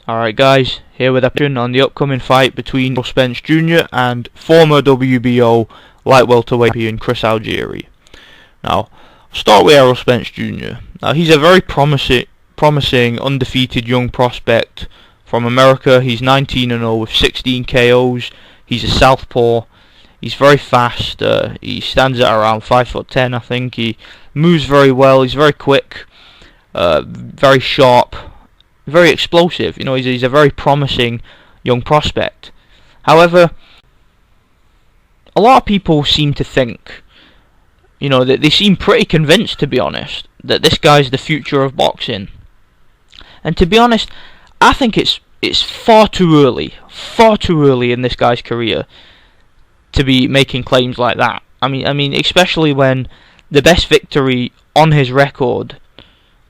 Alright guys, here with a prediction on the upcoming fight between Errol Spence Jr. and former WBO light welterweight champion Chris Algieri. Now, I'll start with Errol Spence Jr. Now, he's a very promising undefeated young prospect from America. He's 19-0 with 16 KOs. He's a southpaw. He's very fast. He stands at around 5'10", I think. He moves very well. He's very quick, very sharp, very explosive. You know, he's a very promising young prospect. However, a lot of people seem to think, you know, that they seem pretty convinced, to be honest, that this guy's the future of boxing. And to be honest, I think it's far too early in this guy's career to be making claims like that. I mean, especially when the best victory on his record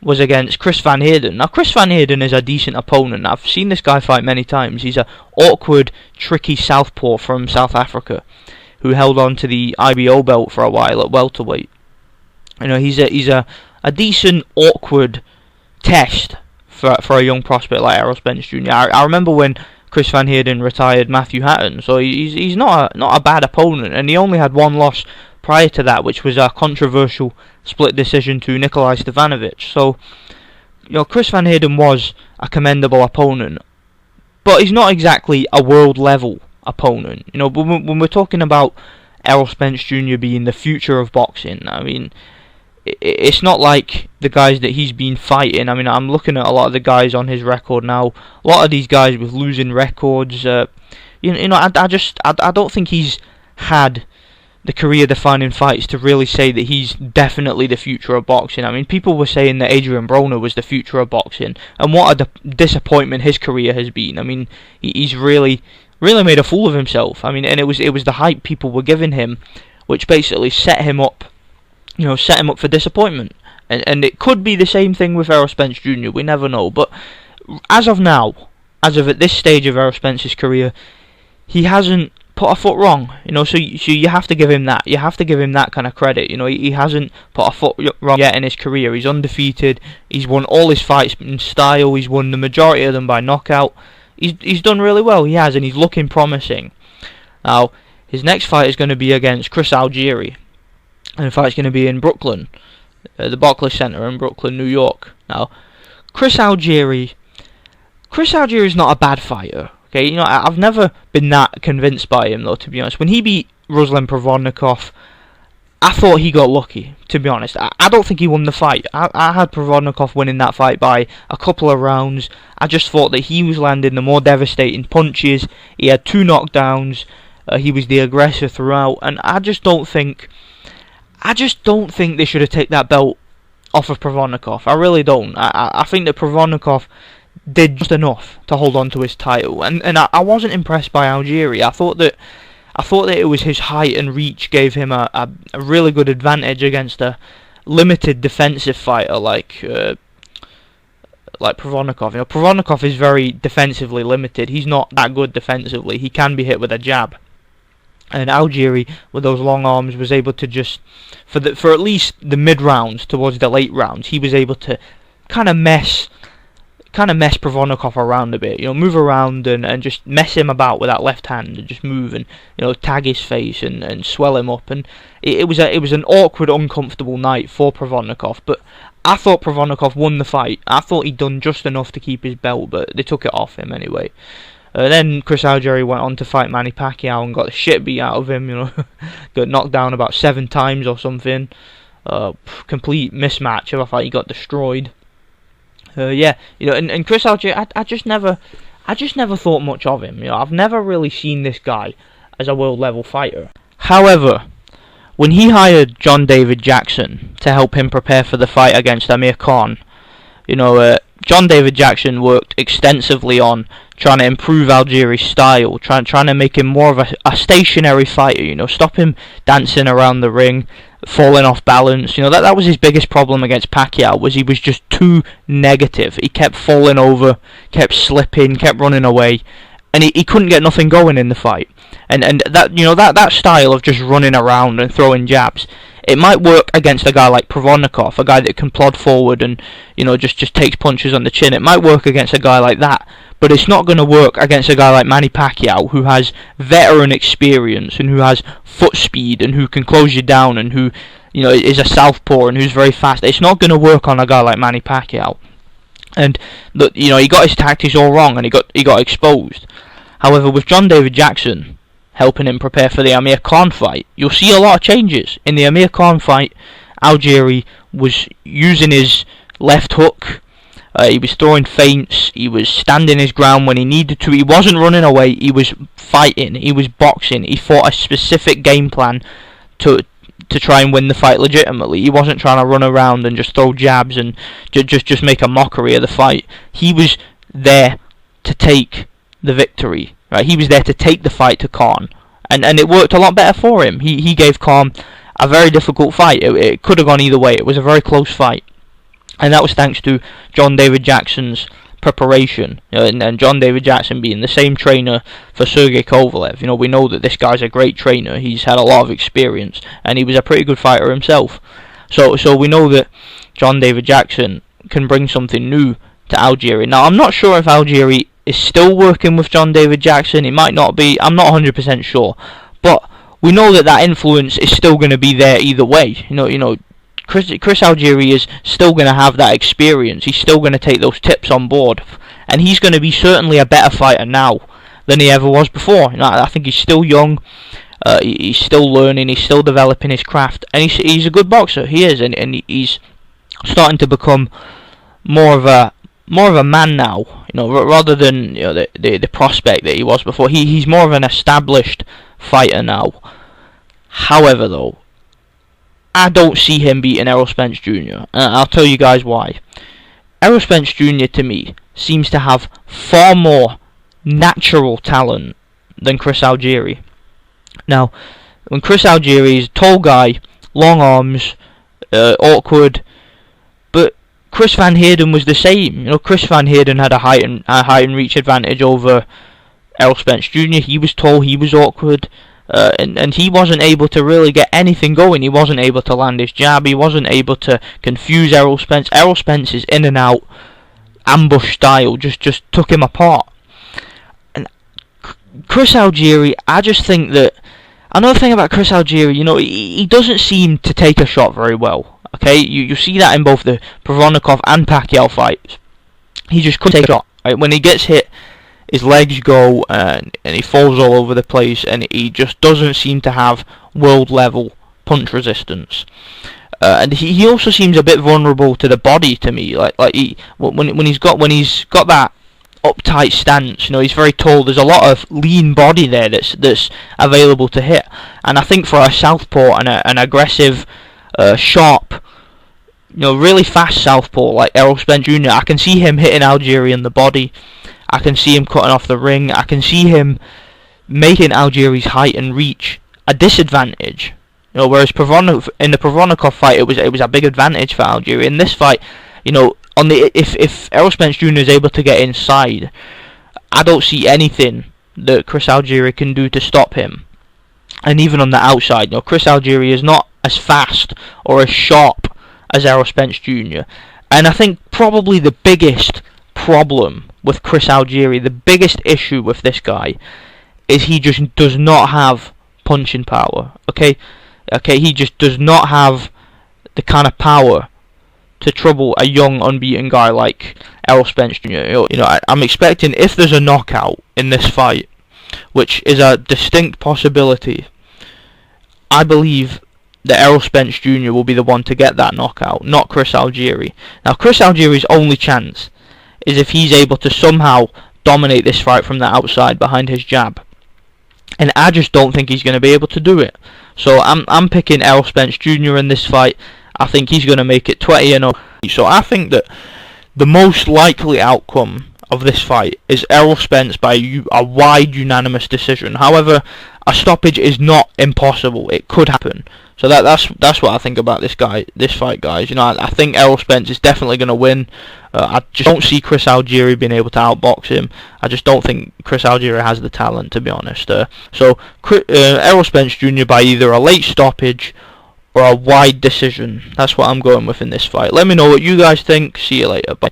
was against Chris Van Heerden. Now, Chris Van Heerden is a decent opponent. I've seen this guy fight many times. He's an awkward, tricky southpaw from South Africa who held on to the IBO belt for a while at welterweight. You know, he's a decent, awkward test for a young prospect like Errol Spence Jr. I remember when Chris Van Heerden retired Matthew Hatton, so he's not a bad opponent, and he only had one loss prior to that, which was a controversial split decision to Nikolai Stevanovic. So, you know, Chris Van Heerden was a commendable opponent, but he's not exactly a world level opponent. You know, when we're talking about Errol Spence Jr. being the future of boxing, I mean, it's not like the guys that he's been fighting. I mean, I'm looking at a lot of the guys on his record now. A lot of these guys with losing records. I don't think he's had the career-defining fights to really say that he's definitely the future of boxing. I mean, people were saying that Adrian Broner was the future of boxing, and what a disappointment his career has been. I mean, he's really made a fool of himself. I mean, and it was the hype people were giving him, which basically set him up for disappointment. And it could be the same thing with Errol Spence Jr. We never know. But as of at this stage of Errol Spence's career, he hasn't put a foot wrong. You know, so you have to give him that. You have to give him that kind of credit. You know, he hasn't put a foot wrong yet in his career. He's undefeated. He's won all his fights in style. He's won the majority of them by knockout. He's done really well. He has, and he's looking promising. Now, his next fight is going to be against Chris Algieri. And the fight's going to be in Brooklyn, the Barclays Center in Brooklyn, New York. Now, Chris Algieri is not a bad fighter. Okay, you know, I've never been that convinced by him, though, to be honest. When he beat Ruslan Provodnikov, I thought he got lucky, to be honest. I don't think he won the fight. I had Provodnikov winning that fight by a couple of rounds. I just thought that he was landing the more devastating punches. He had 2 knockdowns. He was the aggressor throughout, and I just don't think they should have taken that belt off of Provodnikov. I really don't. I think that Provodnikov did just enough to hold on to his title, and I wasn't impressed by Algieri. I thought that it was his height and reach gave him a really good advantage against a limited defensive fighter like Provodnikov. You know, Provodnikov is very defensively limited. He's not that good defensively. He can be hit with a jab. And Algieri, with those long arms, was able to just, for at least the mid rounds towards the late rounds, he was able to kind of mess Provodnikov around a bit. You know, move around and just mess him about with that left hand and just move and, you know, tag his face and swell him up. And it was an awkward, uncomfortable night for Provodnikov. But I thought Provodnikov won the fight. I thought he'd done just enough to keep his belt, but they took it off him anyway. Then Chris Algieri went on to fight Manny Pacquiao and got the shit beat out of him. You know, got knocked down about 7 times or something. Complete mismatch of a fight. He got destroyed. Yeah, you know, and Chris Algieri, I just never thought much of him. You know, I've never really seen this guy as a world level fighter. However, when he hired John David Jackson to help him prepare for the fight against Amir Khan, you know, John David Jackson worked extensively on trying to improve Algieri's style, trying to make him more of a stationary fighter, you know, stop him dancing around the ring, falling off balance. You know, that was his biggest problem against Pacquiao, was he was just too negative. He kept falling over, kept slipping, kept running away, and he couldn't get nothing going in the fight. And that, you know, that style of just running around and throwing jabs, It might work against a guy like Provodnikov, a guy that can plod forward and, just takes punches on the chin. It might work against a guy like that, but it's not going to work against a guy like Manny Pacquiao, who has veteran experience and who has foot speed and who can close you down and who, is a southpaw and who's very fast. It's not going to work on a guy like Manny Pacquiao. And he got his tactics all wrong and he got exposed. However, with John David Jackson helping him prepare for the Amir Khan fight, you'll see a lot of changes. In the Amir Khan fight, Algieri was using his left hook, he was throwing feints, he was standing his ground when he needed to, he wasn't running away, he was fighting, he was boxing, he fought a specific game plan to try and win the fight legitimately. He wasn't trying to run around and just throw jabs and just make a mockery of the fight. He was there to take the victory. Right, he was there to take the fight to Khan, and it worked a lot better for him. He gave Khan a very difficult fight. It could have gone either way. It was a very close fight, and that was thanks to John David Jackson's preparation, and John David Jackson being the same trainer for Sergey Kovalev. We know that this guy's a great trainer. He's had a lot of experience, and he was a pretty good fighter himself. So we know that John David Jackson can bring something new to Algieri. Now, I'm not sure if Algieri is still working with John David Jackson. He might not be. I'm not 100% sure, but we know that influence is still going to be there either way. Chris Algieri is still going to have that experience. He's still going to take those tips on board, and he's going to be certainly a better fighter now than he ever was before. I think he's still young. He's still learning. He's still developing his craft, and he's a good boxer. He is, and he's starting to become more of a man now, rather than the prospect that he was before. He's more of an established fighter now. However, though, I don't see him beating Errol Spence Jr. I'll tell you guys why. Errol Spence Jr. to me seems to have far more natural talent than Chris Algieri. Now, when Chris Algieri is a tall guy, long arms, awkward, but Chris Van Heerden was the same. Chris Van Heerden had a height and reach advantage over Errol Spence Jr. He was tall, he was awkward, and he wasn't able to really get anything going. He wasn't able to land his jab. He wasn't able to confuse Errol Spence. Errol Spence's in and out ambush style just took him apart. And Chris Algieri, I just think that another thing about Chris Algieri, he doesn't seem to take a shot very well. Okay, you see that in both the Provodnikov and Pacquiao fights. He just couldn't take a shot. Right? When he gets hit, his legs go and he falls all over the place, and he just doesn't seem to have world level punch resistance. And he also seems a bit vulnerable to the body to me. When he's got that uptight stance, he's very tall. There's a lot of lean body there that's available to hit. And I think for a southpaw and an aggressive, sharp, really fast southpaw like Errol Spence Jr., I can see him hitting Algieri in the body. I can see him cutting off the ring. I can see him making Algieri's height and reach a disadvantage. Whereas in the Provodnikov fight, it was a big advantage for Algieri. In this fight, if Errol Spence Jr. is able to get inside, I don't see anything that Chris Algieri can do to stop him. And even on the outside, Chris Algieri is not as fast or as sharp as Errol Spence Jr. And I think probably the biggest problem with Chris Algieri, the biggest issue with this guy, is he just does not have punching power. Okay, he just does not have the kind of power to trouble a young, unbeaten guy like Errol Spence Jr. I'm expecting, if there's a knockout in this fight, which is a distinct possibility, I believe that Errol Spence Jr. will be the one to get that knockout, not Chris Algieri. Now, Chris Algieri's only chance is if he's able to somehow dominate this fight from the outside behind his jab. And I just don't think he's going to be able to do it. So I'm picking Errol Spence Jr. in this fight. I think he's going to make it 20-0. So I think that the most likely outcome of this fight is Errol Spence by a wide unanimous decision. However, a stoppage is not impossible. It could happen. So that's what I think about this fight, guys. I think Errol Spence is definitely going to win. I just don't see Chris Algieri being able to outbox him. I just don't think Chris Algieri has the talent, to be honest. So Errol Spence Jr. by either a late stoppage or a wide decision. That's what I'm going with in this fight. Let me know what you guys think. See you later. Bye.